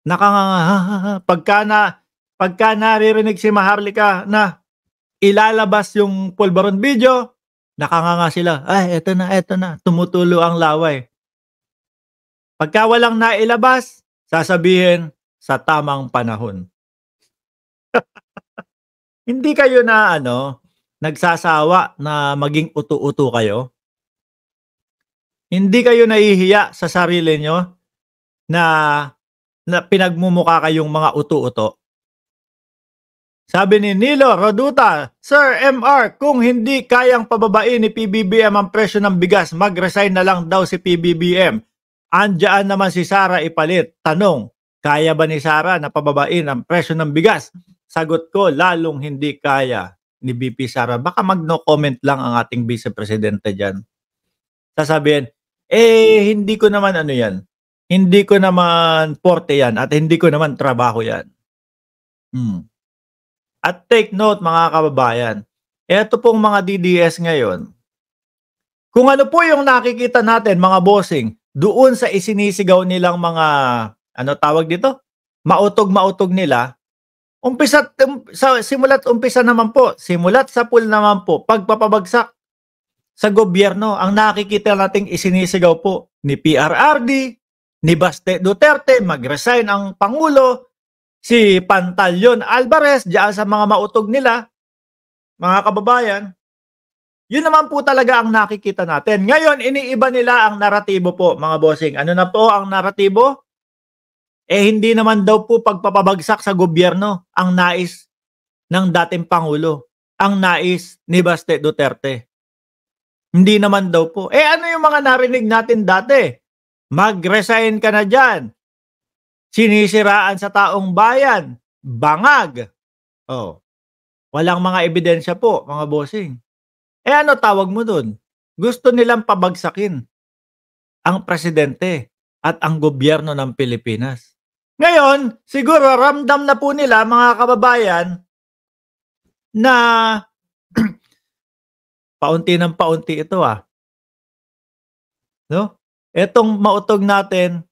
nakanganga pagka naririnig si Maharlika na ilalabas yung pulburon video, nakanganga sila, "Ay eto na, tumutulo ang laway." Pagka walang nailabas, sasabihin, "Sa tamang panahon." Hindi kayo na ano, nagsasawa na maging utu-utu kayo? Hindi kayo nahihiya sa sarili niyo na na pinagmumukha kayong mga utu-uto? Sabi ni Nilo Roduta, "Sir MR, kung hindi kayang pababain ni PBBM ang presyo ng bigas, mag-resign na lang daw si PBBM. Andiyan naman si Sara ipalit. Tanong, kaya ba ni Sara na pababain ang presyo ng bigas? Sagot ko, lalong hindi kaya ni VP Sara." Baka mag-no comment lang ang ating Vice Presidente dyan. Sasabihin, hindi ko naman ano yan. Hindi ko naman porte yan at hindi ko naman trabaho yan. At take note mga kababayan, eto pong mga DDS ngayon, kung ano po yung nakikita natin mga bossing, doon sa isinisigaw nilang mga, ano tawag dito? Mautog-mautog nila, simula't umpisa naman po, simulat sa pool naman po, pagpapabagsak sa gobyerno, ang nakikita nating isinisigaw po ni PRRD, ni Baste Duterte, mag-resign ang Pangulo, si Pantaleon Alvarez, diyan sa mga mautog nila, mga kababayan, yun naman po talaga ang nakikita natin. Ngayon, iniiba nila ang naratibo po, mga bossing. Ano na po ang naratibo? Hindi naman daw po pagpapabagsak sa gobyerno ang nais ng dating Pangulo, ang nais ni Baste Duterte. Hindi naman daw po. Ano yung mga narinig natin dati? Mag-resign ka na dyan. Sinisiraan sa taong bayan. Bangag. Walang mga ebidensya po, mga bossing. Ano tawag mo dun? Gusto nilang pabagsakin ang presidente at ang gobyerno ng Pilipinas. Ngayon, siguro ramdam na po nila, mga kababayan, na paunti ng paunti ito no? Etong mautog natin,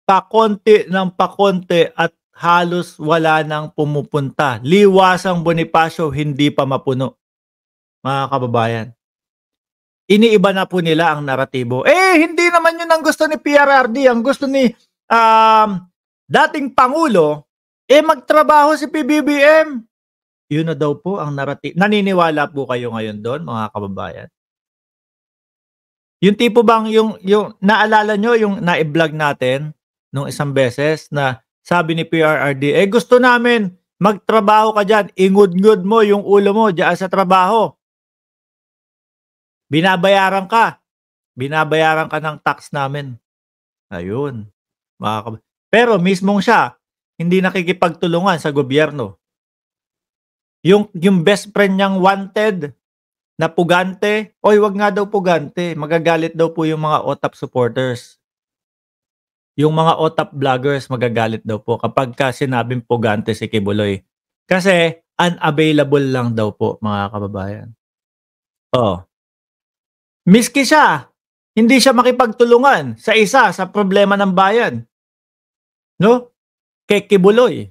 pakonti ng pakonti at halos wala nang pumupunta. Liwasang Bonifacio hindi pa mapuno, mga kababayan. Iniiba na po nila ang naratibo. Hindi naman yun ang gusto ni PRRD. Ang gusto ni dating Pangulo, magtrabaho si PBBM. Yun na daw po ang naratibo. Naniniwala po kayo ngayon doon, mga kababayan? Yung tipo bang, yung naalala nyo yung na-vlog natin nung isang beses na sabi ni PRRD, gusto namin magtrabaho ka dyan, ingud-ngud mo yung ulo mo dyan sa trabaho. Binabayaran ka ng tax namin. Ayun. Pero mismong siya, hindi nakikipagtulungan sa gobyerno. Yung best friend niyang wanted na pugante, wag nga daw pugante, magagalit daw po yung mga OTAP supporters. Yung mga OTAP vloggers magagalit daw po kapag sinabing pugante si Kibuloy. Kasi unavailable lang daw po, mga kababayan. Miski siya, hindi siya makipagtulungan sa isa sa problema ng bayan. No? Kay Kibuloy.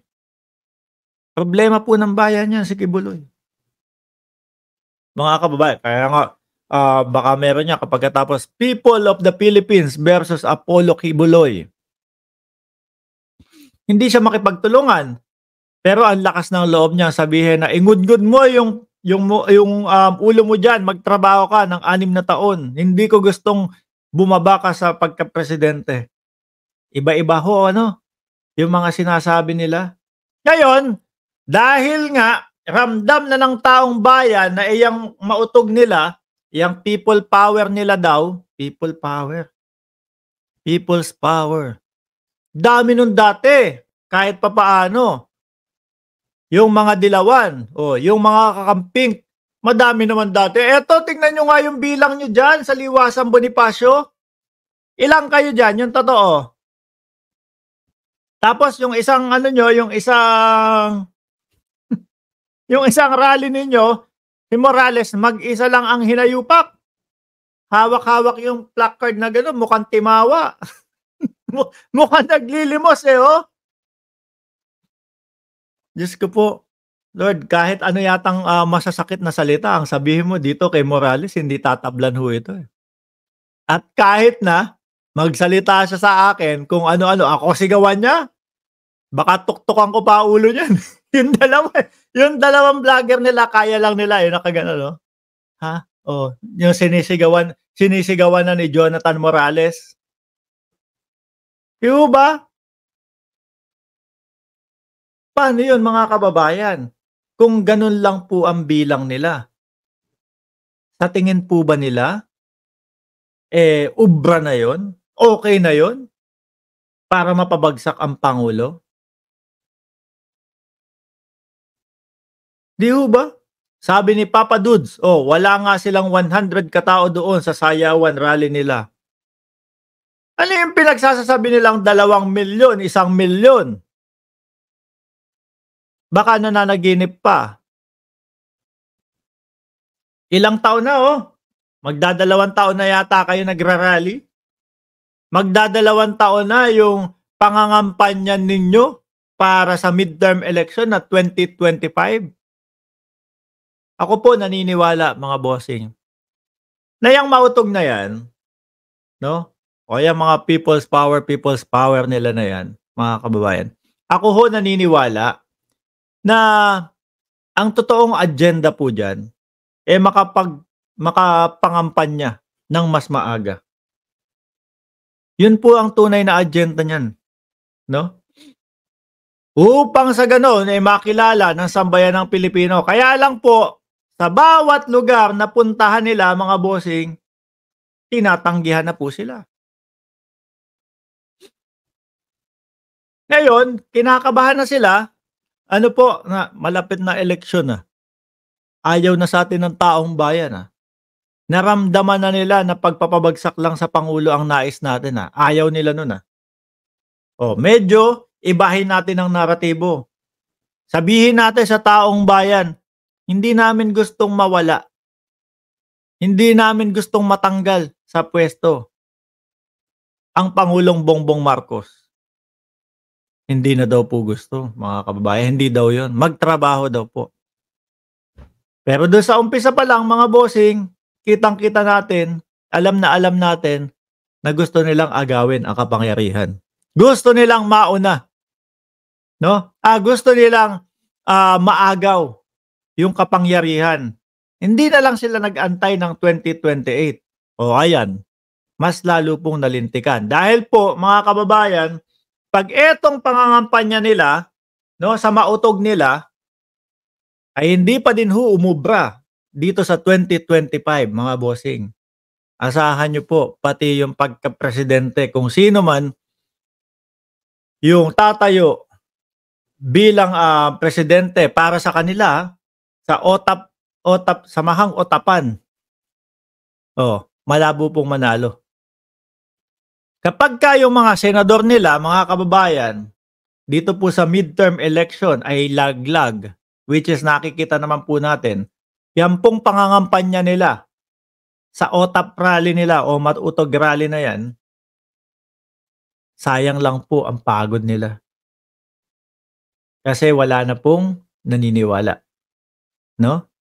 Problema po ng bayan yan si Kibuloy. Mga kababayan, kaya nga, baka meron niya kapag tapos People of the Philippines versus Apollo Kibuloy. Hindi siya makipagtulungan. Pero ang lakas ng loob niya sabihin na ingud-ngud mo yung ulo mo dyan, magtrabaho ka ng 6 na taon. Hindi ko gustong bumaba ka sa pagka-presidente. Iba-iba ho, yung mga sinasabi nila. Ngayon, dahil nga, ramdam na ng taong bayan na iyang mautog nila, iyang people power nila daw, people power. People's power. Dami nun dati, kahit papaano. Yung mga dilawan, yung mga kakamping, madami naman dati. Eto, tingnan nyo nga yung bilang nyo dyan sa Liwasang Bonifacio. Ilang kayo dyan, yung totoo. Tapos yung isang yung isang rally ninyo, si Morales, mag-isa lang ang hinayupak. Hawak-hawak yung placard na gano'n, mukhang timawa. Mukhang naglilimos Diyos ko po. Lord, kahit ano yatang, masasakit na salita ang sabihin mo dito kay Morales, hindi tatablan ho ito, eh. At kahit na magsalita siya sa akin kung ano-ano, ako sigawan niya, baka tuktukan ko pa ulo niyan. Yung dalawang vlogger nila kaya lang nila, eh, nakagano'n 'no. Ha? Oh, yung sinisigawan na ni Jonathan Morales. 'Di ho ba? Paano yun mga kababayan? Kung ganun lang po ang bilang nila, sa tingin po ba nila, ubra na yun? Okey na yun para mapabagsak ang pangulo? 'Di ho ba? Sabi ni Papa Dudes, oh, wala nga silang 100 katao doon sa sayawan rally nila. Ano yung pinagsasasabi nilang 2,000,000, 1,000,000? Baka nananaginip pa. Ilang taon na, oh, magdadalawang taon na yata kayo nagra-rally. Magdadalawang taon na yung pangangampanya ninyo para sa midterm election na 2025. Ako po naniniwala mga bossing, na yang mautog na yan, 'no, o yang mga people's power nila na yan, mga kababayan. Ako ho naniniwala na ang totoong agenda po diyan, makapangampanya ng mas maaga. Yun po ang tunay na agenda niyan, 'no? Upang sa gano'n, makilala ng sambayanang Pilipino. Kaya lang po, sa bawat lugar na puntahan nila mga bossing, tinatanggihan na po sila. Ngayon, kinakabahan na sila, ano po, na malapit na eleksyon na. Ayaw na sa'tin ng taong bayan, Naramdaman na nila na pagpapabagsak lang sa pangulo ang nais natin, Ayaw nila nun, Oh, medyo ibahin natin ang naratibo. Sabihin natin sa taong bayan, hindi namin gustong mawala. Hindi namin gustong matanggal sa puwesto ang Pangulong Bongbong Marcos. Hindi na daw po gusto, mga kababayan, hindi daw 'yun, magtrabaho daw po. Pero do'n sa umpisa pa lang mga bossing, kitang-kita natin, alam natin na gusto nilang agawin ang kapangyarihan. Gusto nilang mauna, 'no? Gusto nilang, maagaw yung kapangyarihan. Hindi na lang sila nag-antay ng 2028. O ayan, mas lalo pong nalintikan. Dahil po mga kababayan, 'pag etong pangangampanya nila, 'no, sa mautog nila, ay hindi pa din ho umubra dito sa 2025 mga bossing. Asahan niyo po pati yung pagkapresidente kung sino man yung tatayo bilang, presidente para sa kanila, sa samahang OTAP-an, malabo pong manalo. Kapagka yung mga senador nila, mga kababayan, dito po sa midterm election ay laglag, which is nakikita naman po natin, yan pong pangangampanya nila sa OTAP rally nila o Matutog rally na yan, sayang lang po ang pagod nila. Kasi wala na pong naniniwala, 'no?